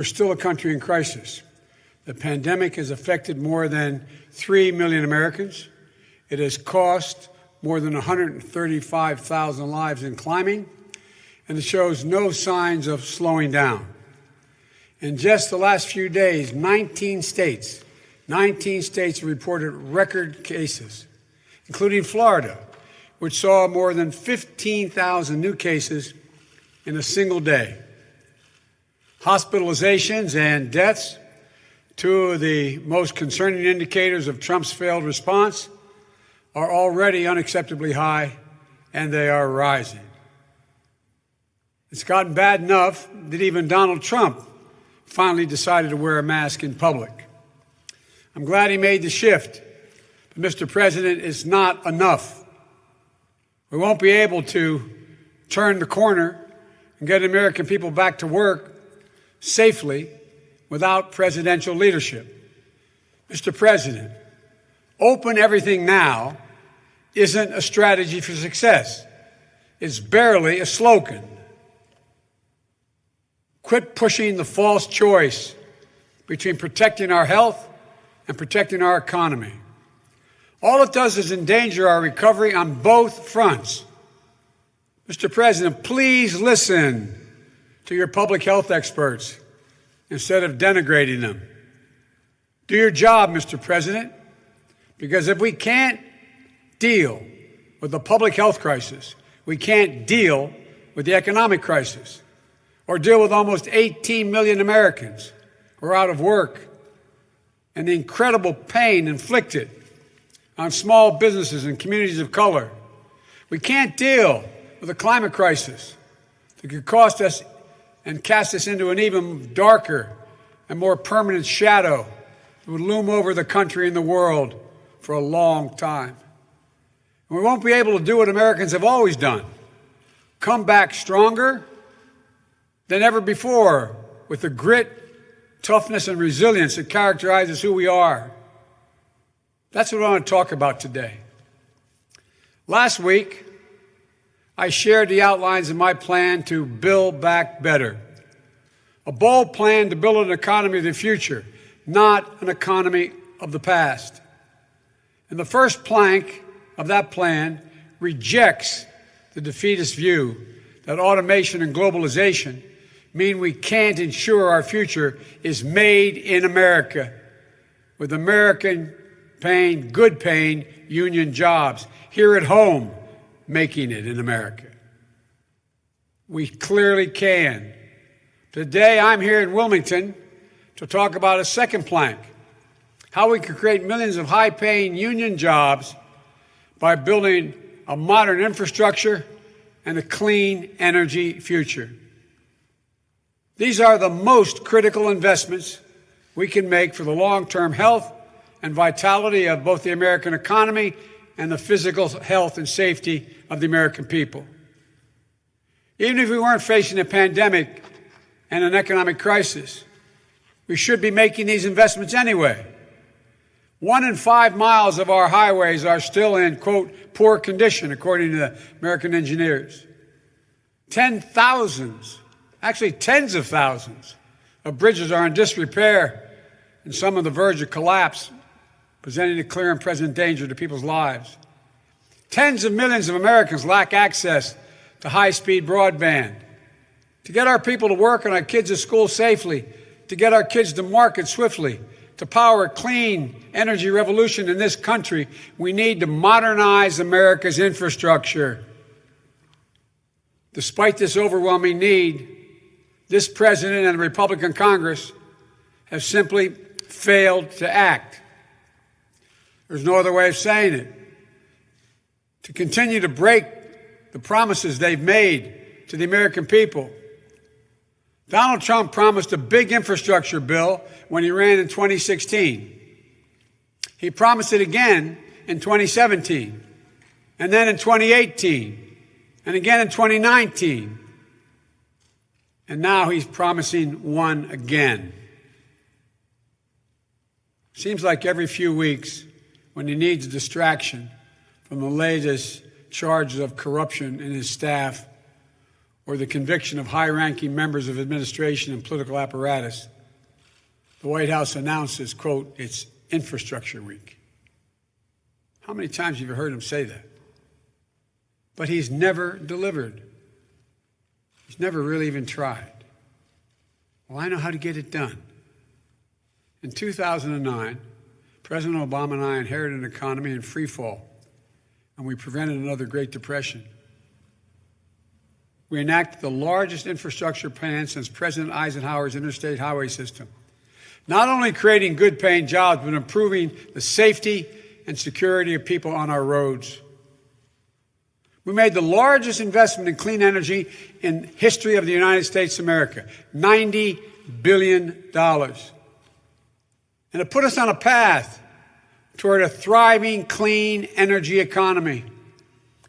We're still a country in crisis. The pandemic has affected more than 3 million Americans. It has cost more than 135,000 lives in climbing, and it shows no signs of slowing down. In just the last few days, 19 states have reported record cases, including Florida, which saw more than 15,000 new cases in a single day. Hospitalizations and deaths, two of the most concerning indicators of Trump's failed response, are already unacceptably high, and they are rising. It's gotten bad enough that even Donald Trump finally decided to wear a mask in public. I'm glad he made the shift, but Mr. President, it's not enough. We won't be able to turn the corner and get American people back to work safely without presidential leadership. Mr. President, open everything now isn't a strategy for success. It's barely a slogan. Quit pushing the false choice between protecting our health and protecting our economy. All it does is endanger our recovery on both fronts. Mr. President, please listen to your public health experts instead of denigrating them. Do your job, Mr. President, because if we can't deal with the public health crisis, we can't deal with the economic crisis or deal with almost 18 million Americans who are out of work and the incredible pain inflicted on small businesses and communities of color. We can't deal with a climate crisis that could cost us and cast us into an even darker and more permanent shadow that would loom over the country and the world for a long time. And we won't be able to do what Americans have always done, come back stronger than ever before with the grit, toughness, and resilience that characterizes who we are. That's what I want to talk about today. Last week, I shared the outlines of my plan to build back better. A bold plan to build an economy of the future, not an economy of the past. And the first plank of that plan rejects the defeatist view that automation and globalization mean we can't ensure our future is made in America, with American paying, good paying union jobs here at home, making it in America. We clearly can. Today, I'm here in Wilmington to talk about a second plank, how we can create millions of high-paying union jobs by building a modern infrastructure and a clean energy future. These are the most critical investments we can make for the long-term health and vitality of both the American economy and the physical health and safety of the American people. Even if we weren't facing a pandemic and an economic crisis, we should be making these investments anyway. 1 in 5 miles of our highways are still in, quote, poor condition, according to the American engineers. Tens of thousands of bridges are in disrepair and some on the verge of collapse, presenting a clear and present danger to people's lives. Tens of millions of Americans lack access to high-speed broadband. To get our people to work and our kids to school safely, to get our kids to market swiftly, to power a clean energy revolution in this country, we need to modernize America's infrastructure. Despite this overwhelming need, this president and the Republican Congress have simply failed to act. There's no other way of saying it. To continue to break the promises they've made to the American people. Donald Trump promised a big infrastructure bill when he ran in 2016. He promised it again in 2017, and then in 2018, and again in 2019. And now he's promising one again. Seems like every few weeks, when he needs a distraction from the latest charges of corruption in his staff or the conviction of high-ranking members of administration and political apparatus, the White House announces, quote, it's Infrastructure Week. How many times have you heard him say that? But he's never delivered. He's never really even tried. Well, I know how to get it done. In 2009, President Obama and I inherited an economy in free fall, and we prevented another Great Depression. We enacted the largest infrastructure plan since President Eisenhower's interstate highway system, not only creating good-paying jobs, but improving the safety and security of people on our roads. We made the largest investment in clean energy in history of the United States of America, $90 billion. And it put us on a path toward a thriving, clean energy economy,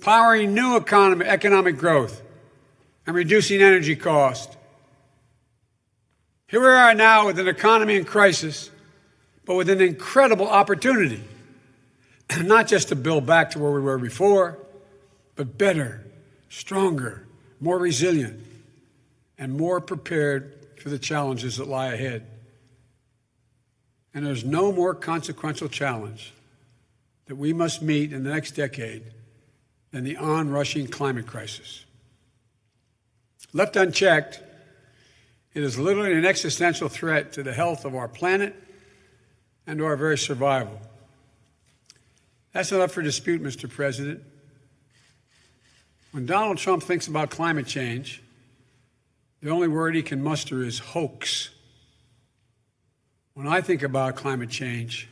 powering new economic growth, and reducing energy cost. Here we are now with an economy in crisis, but with an incredible opportunity, not just to build back to where we were before, but better, stronger, more resilient, and more prepared for the challenges that lie ahead. And there's no more consequential challenge that we must meet in the next decade than the onrushing climate crisis. Left unchecked, it is literally an existential threat to the health of our planet and to our very survival. That's not up for dispute, Mr. President. When Donald Trump thinks about climate change, the only word he can muster is hoax. When I think about climate change,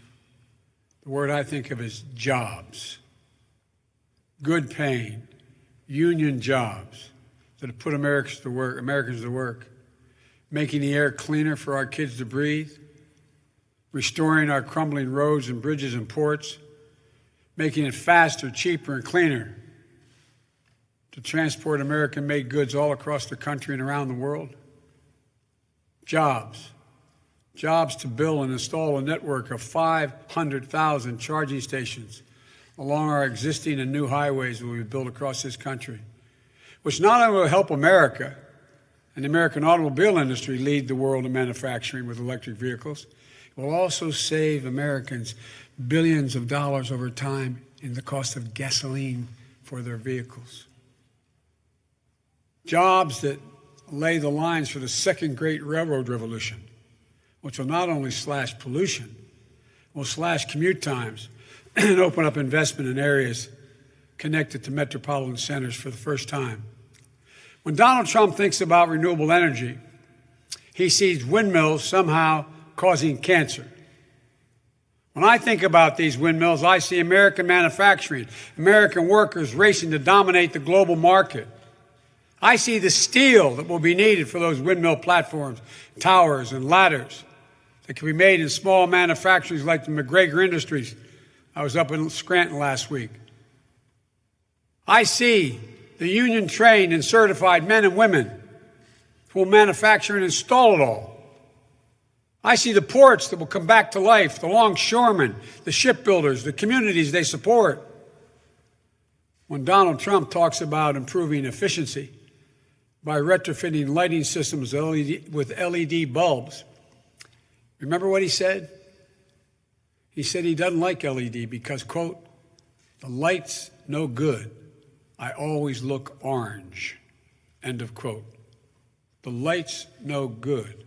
the word I think of is jobs. Good paying, union jobs that have put Americans to work, making the air cleaner for our kids to breathe, restoring our crumbling roads and bridges and ports, making it faster, cheaper, and cleaner to transport American-made goods all across the country and around the world. Jobs. Jobs to build and install a network of 500,000 charging stations along our existing and new highways that we build across this country, which not only will help America and the American automobile industry lead the world in manufacturing with electric vehicles, it will also save Americans billions of dollars over time in the cost of gasoline for their vehicles. Jobs that lay the lines for the second great railroad revolution, which will not only slash pollution, will slash commute times and open up investment in areas connected to metropolitan centers for the first time. When Donald Trump thinks about renewable energy, he sees windmills somehow causing cancer. When I think about these windmills, I see American manufacturing, American workers racing to dominate the global market. I see the steel that will be needed for those windmill platforms, towers, and ladders that can be made in small manufacturers like the McGregor Industries. I was up in Scranton last week. I see the union-trained and certified men and women who will manufacture and install it all. I see the ports that will come back to life, the longshoremen, the shipbuilders, the communities they support. When Donald Trump talks about improving efficiency by retrofitting lighting systems with LED bulbs, remember what he said? He said he doesn't like LED because, quote, the light's no good. I always look orange, end of quote. The light's no good.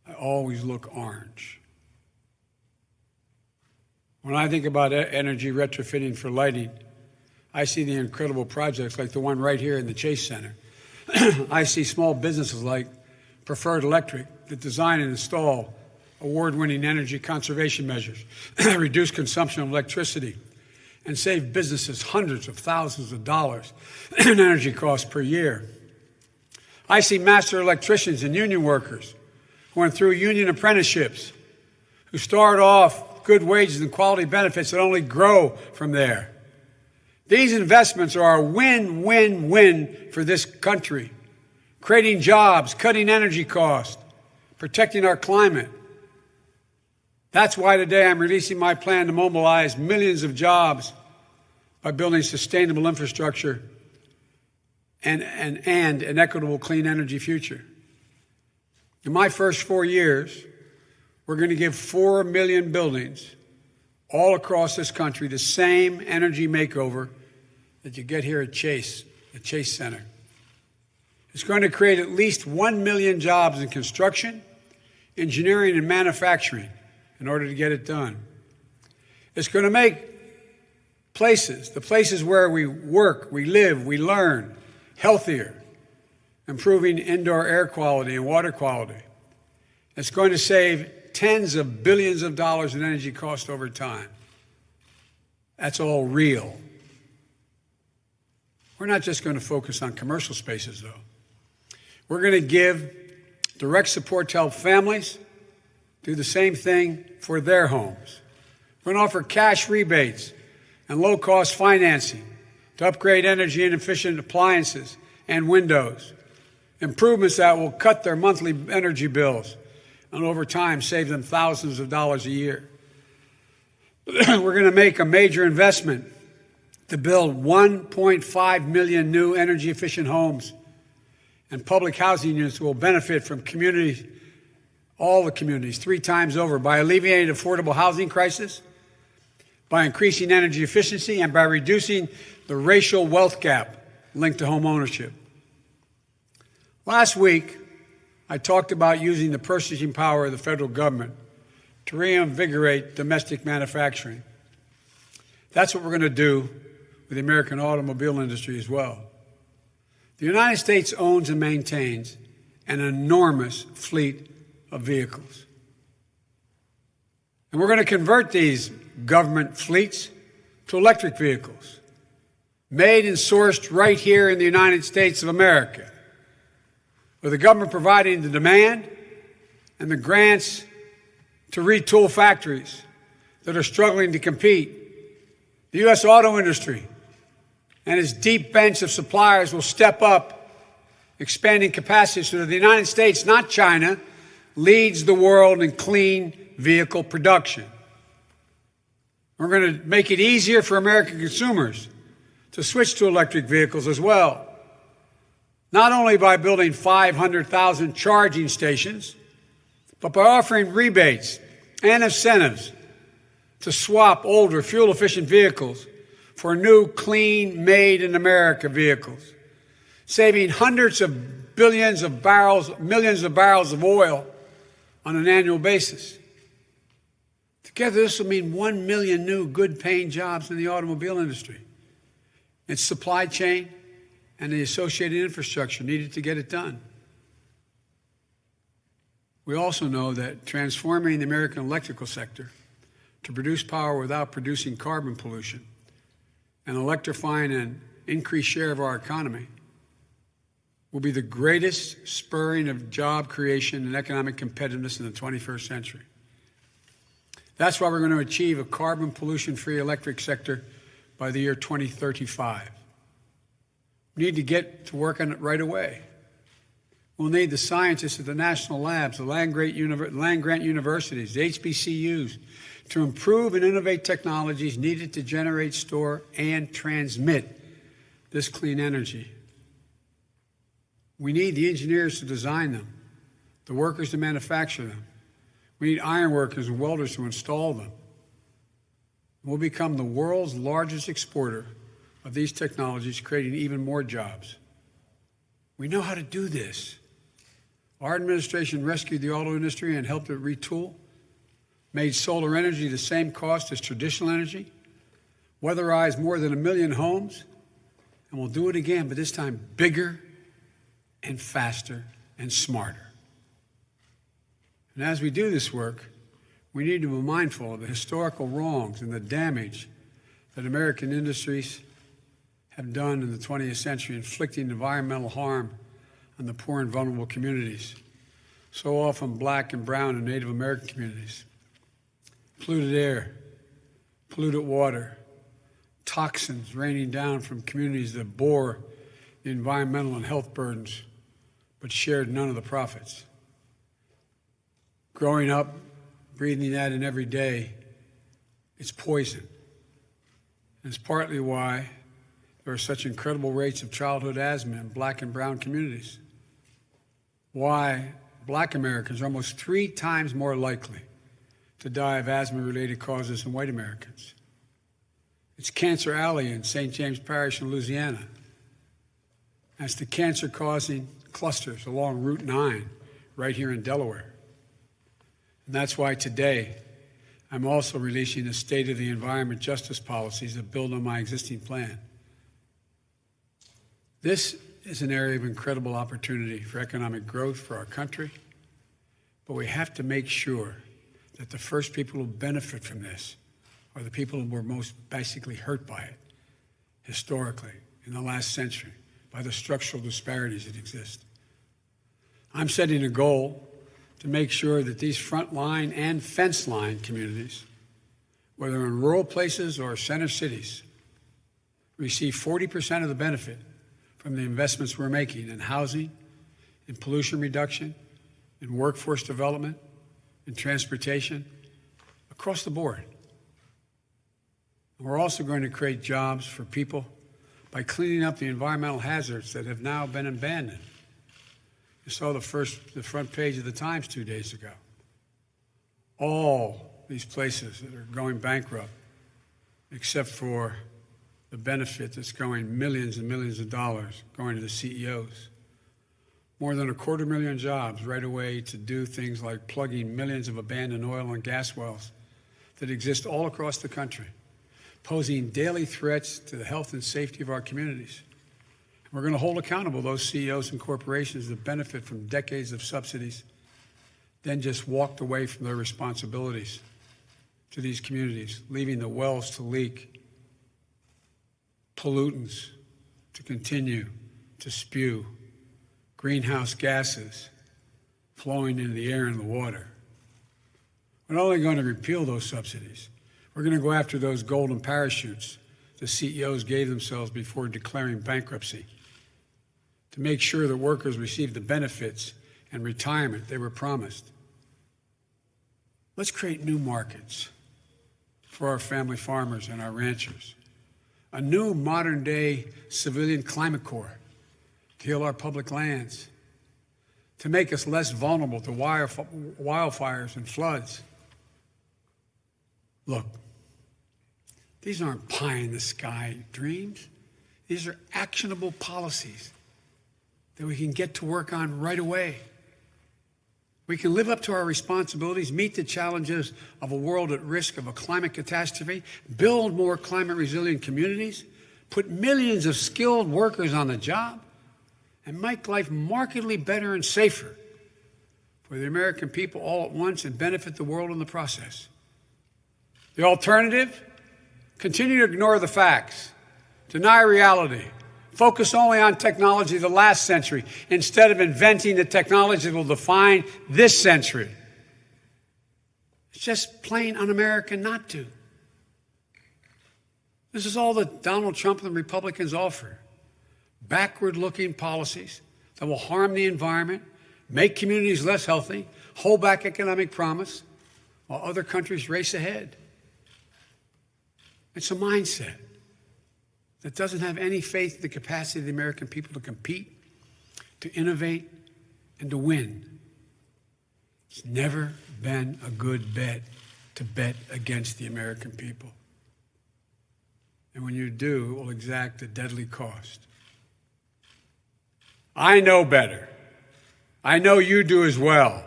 I always look orange. When I think about energy retrofitting for lighting, I see the incredible projects like the one right here in the Chase Center. I see small businesses like Preferred Electric that design and install award-winning energy conservation measures, reduce consumption of electricity, and save businesses hundreds of thousands of dollars in energy costs per year. I see master electricians and union workers who went through union apprenticeships, who start off good wages and quality benefits that only grow from there. These investments are a win-win-win for this country, creating jobs, cutting energy costs, protecting our climate. That's why today I'm releasing my plan to mobilize millions of jobs by building sustainable infrastructure and an equitable clean energy future. In my first 4 years, we're going to give 4 million buildings all across this country the same energy makeover that you get here at Chase, the Chase Center. It's going to create at least 1 million jobs in construction, engineering, and manufacturing in order to get it done. It's going to make the places where we work, we live, we learn, healthier, improving indoor air quality and water quality. It's going to save tens of billions of dollars in energy cost over time. That's all real. We're not just going to focus on commercial spaces, though. We're going to give direct support to help families do the same thing for their homes. We're going to offer cash rebates and low-cost financing to upgrade energy and efficient appliances and windows, improvements that will cut their monthly energy bills and over time save them thousands of dollars a year. We're going to make a major investment to build 1.5 million new energy-efficient homes and public housing units will benefit from communities, all the communities, 3 times over by alleviating the affordable housing crisis, by increasing energy efficiency, and by reducing the racial wealth gap linked to home ownership. Last week, I talked about using the purchasing power of the federal government to reinvigorate domestic manufacturing. That's what we're going to do with the American automobile industry as well. The United States owns and maintains an enormous fleet of vehicles. And we're going to convert these government fleets to electric vehicles, made and sourced right here in the United States of America, with the government providing the demand and the grants to retool factories that are struggling to compete. The U.S. auto industry and its deep bench of suppliers will step up, expanding capacity so that the United States, not China, leads the world in clean vehicle production. We're going to make it easier for American consumers to switch to electric vehicles as well, not only by building 500,000 charging stations, but by offering rebates and incentives to swap older fuel-efficient vehicles for new, clean, made-in-America vehicles, saving hundreds of billions of barrels, millions of barrels of oil on an annual basis. Together, this will mean 1 million new, good-paying jobs in the automobile industry, its supply chain, and the associated infrastructure needed to get it done. We also know that transforming the American electrical sector to produce power without producing carbon pollution and electrifying an increased share of our economy will be the greatest spurring of job creation and economic competitiveness in the 21st century. That's why we're going to achieve a carbon pollution-free electric sector by the year 2035. We need to get to work on it right away. We'll need the scientists at the national labs, the land-grant universities, the HBCUs, to improve and innovate technologies needed to generate, store, and transmit this clean energy. We need the engineers to design them, the workers to manufacture them. We need iron workers and welders to install them. We'll become the world's largest exporter of these technologies, creating even more jobs. We know how to do this. Our administration rescued the auto industry and helped it retool, made solar energy the same cost as traditional energy, weatherized more than 1 million homes, and we'll do it again, but this time bigger and faster and smarter. And as we do this work, we need to be mindful of the historical wrongs and the damage that American industries have done in the 20th century, inflicting environmental harm on the poor and vulnerable communities, so often black and brown and Native American communities. Polluted air, polluted water, toxins raining down from communities that bore the environmental and health burdens but shared none of the profits. Growing up, breathing that in every day, it's poison. And it's partly why there are such incredible rates of childhood asthma in black and brown communities? Why black Americans are almost 3 times more likely to die of asthma-related causes than white Americans. It's Cancer Alley in St. James Parish in Louisiana. That's the cancer-causing clusters along Route 9 right here in Delaware. And that's why today I'm also releasing a State of the Environment Justice policies that build on my existing plan. This is an area of incredible opportunity for economic growth for our country, but we have to make sure that the first people who benefit from this are the people who were most basically hurt by it historically in the last century by the structural disparities that exist. I'm setting a goal to make sure that these frontline and fence line communities, whether in rural places or center cities, receive 40% of the benefit from the investments we're making in housing, in pollution reduction, in workforce development, in transportation, across the board. And we're also going to create jobs for people by cleaning up the environmental hazards that have now been abandoned. You saw the front page of the Times 2 days ago. All these places that are going bankrupt, except for the benefit that's going millions and millions of dollars going to the CEOs. More than 250,000 jobs right away to do things like plugging millions of abandoned oil and gas wells that exist all across the country, posing daily threats to the health and safety of our communities. We're going to hold accountable those CEOs and corporations that benefit from decades of subsidies, then just walked away from their responsibilities to these communities, leaving the wells to leak, pollutants to continue to spew, greenhouse gases flowing into the air and the water. We're not only going to repeal those subsidies, we're going to go after those golden parachutes the CEOs gave themselves before declaring bankruptcy, to make sure that workers receive the benefits and retirement they were promised. Let's create new markets for our family farmers and our ranchers, a new modern-day civilian climate corps to heal our public lands, to make us less vulnerable to wildfires and floods. Look, these aren't pie-in-the-sky dreams. These are actionable policies that we can get to work on right away. We can live up to our responsibilities, meet the challenges of a world at risk of a climate catastrophe, build more climate-resilient communities, put millions of skilled workers on the job, and make life markedly better and safer for the American people all at once and benefit the world in the process. The alternative? Continue to ignore the facts, deny reality, focus only on technology of the last century instead of inventing the technology that will define this century. It's just plain un-American not to. This is all that Donald Trump and the Republicans offer. Backward-looking policies that will harm the environment, make communities less healthy, hold back economic promise, while other countries race ahead. It's a mindset that doesn't have any faith in the capacity of the American people to compete, to innovate, and to win. It's never been a good bet to bet against the American people. And when you do, it will exact a deadly cost. I know better. I know you do as well.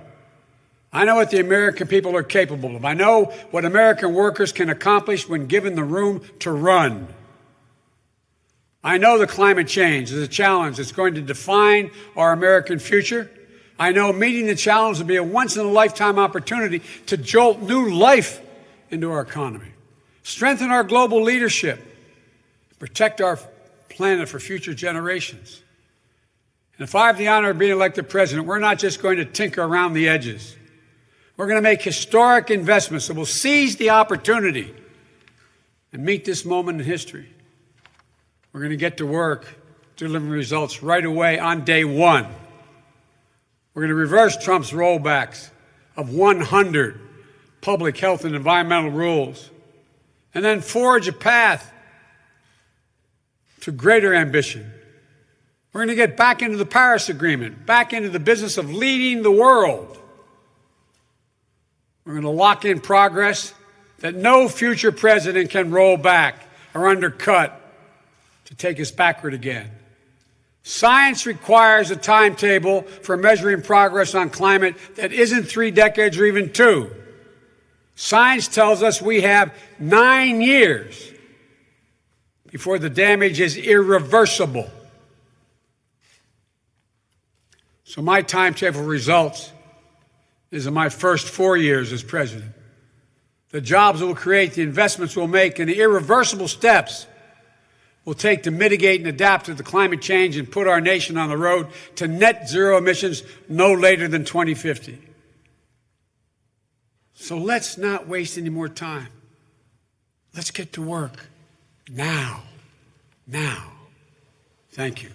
I know what the American people are capable of. I know what American workers can accomplish when given the room to run. I know the climate change is a challenge that's going to define our American future. I know meeting the challenge will be a once-in-a-lifetime opportunity to jolt new life into our economy, strengthen our global leadership, protect our planet for future generations. And if I have the honor of being elected president, we're not just going to tinker around the edges. We're going to make historic investments that will seize the opportunity and meet this moment in history. We're going to get to work delivering results right away on day one. We're going to reverse Trump's rollbacks of 100 public health and environmental rules, and then forge a path to greater ambition. We're going to get back into the Paris Agreement, back into the business of leading the world. We're going to lock in progress that no future president can roll back or undercut to take us backward again. Science requires a timetable for measuring progress on climate that isn't 3 decades or even 2. Science tells us we have 9 years before the damage is irreversible. So my timetable results is in my first 4 years as president. The jobs we'll create, the investments we'll make, and the irreversible steps we'll take to mitigate and adapt to the climate change and put our nation on the road to net zero emissions no later than 2050. So let's not waste any more time. Let's get to work now. Now. Thank you.